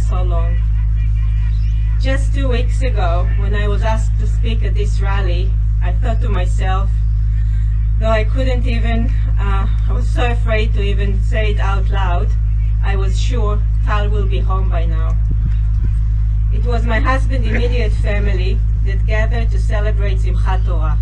so long. Just 2 weeks ago, when I was asked to speak at this rally, I thought to myself, though I couldn't even, I was so afraid to even say it out loud, I was sure Tal will be home by now. It was my husband's immediate family that gathered to celebrate Simchat Torah.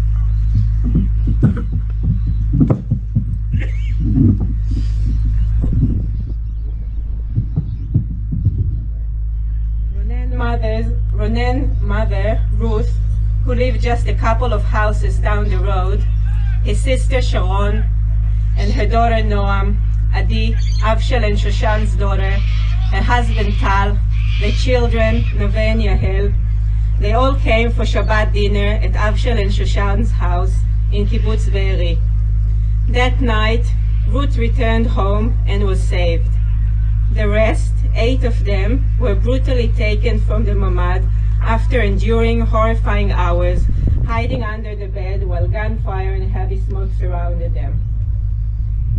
Ronen's mother, Ruth, who lived just a couple of houses down the road, his sister Sharon, and her daughter Noam, Adi, Avshel and Shoshan's daughter, her husband Tal, their children, Nove and Yahel. They all came for Shabbat dinner at Avshel and Shoshan's house in Kibbutz Be'eri. That night, Ruth returned home and was saved. The rest, 8 of them, were brutally taken from the mamad after enduring horrifying hours, hiding under the bed while gunfire and heavy smoke surrounded them.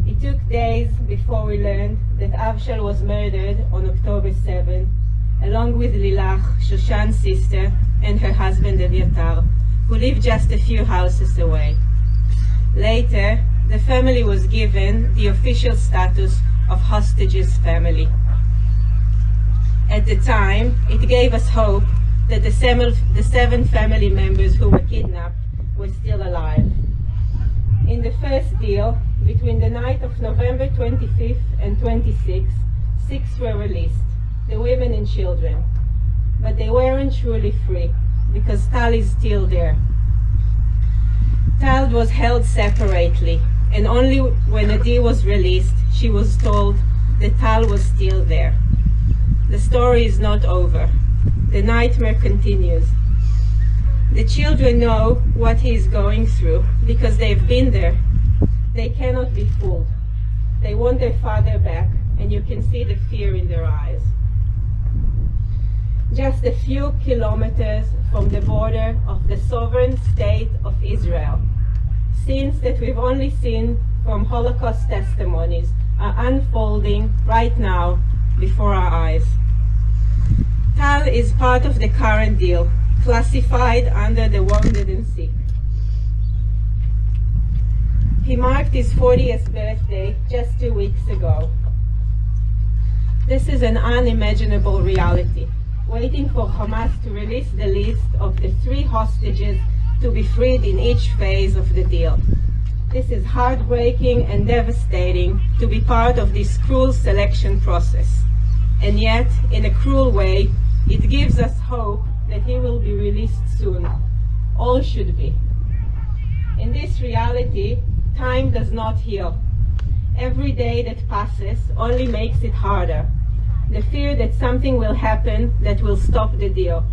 It took days before we learned that Avshel was murdered on October 7, along with Lilach, Shoshan's sister, and her husband Evyatar, who lived just a few houses away. Later, the family was given the official status of hostages family. At the time, it gave us hope that the 7 family members who were kidnapped were still alive. In the first deal, between the night of November 25th and 26th, 6 were released, the women and children. But they weren't truly free, because Tal is still there. Tal was held separately, and only when Adi was released, she was told that Tal was still there. The story is not over. The nightmare continues. The children know what he is going through because they've been there. They cannot be fooled. They want their father back, and you can see the fear in their eyes. Just a few kilometers from the border of the sovereign state of Israel, scenes that we've only seen from Holocaust testimonies are unfolding right now before our eyes. Tal is part of the current deal, classified under the wounded and sick. He marked his 40th birthday just 2 weeks ago. This is an unimaginable reality, waiting for Hamas to release the list of the 3 hostages to be freed in each phase of the deal. This is heartbreaking and devastating to be part of this cruel selection process. And yet, in a cruel way, it gives us hope that he will be released soon. All should be. In this reality, time does not heal. Every day that passes only makes it harder. The fear that something will happen that will stop the deal.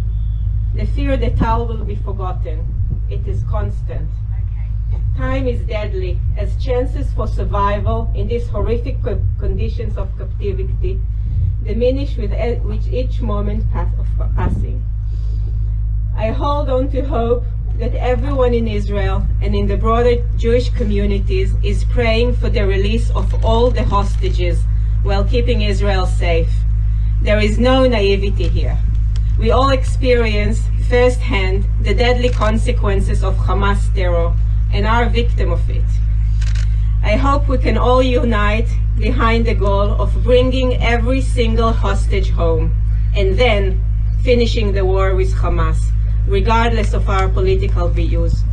The fear that Tal will be forgotten. It is constant. Time is deadly, as chances for survival in these horrific conditions of captivity diminish with each moment of passing. I hold on to hope that everyone in Israel and in the broader Jewish communities is praying for the release of all the hostages while keeping Israel safe. There is no naivety here. We all experience firsthand the deadly consequences of Hamas terror and are a victim of it. I hope we can all unite behind the goal of bringing every single hostage home and then finishing the war with Hamas, regardless of our political views.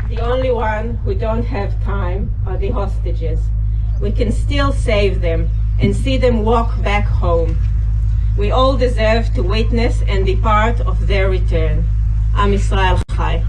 The only one who don't have time are the hostages. We can still save them and see them walk back home. We all deserve to witness and be part of their return. Am Yisrael Chai.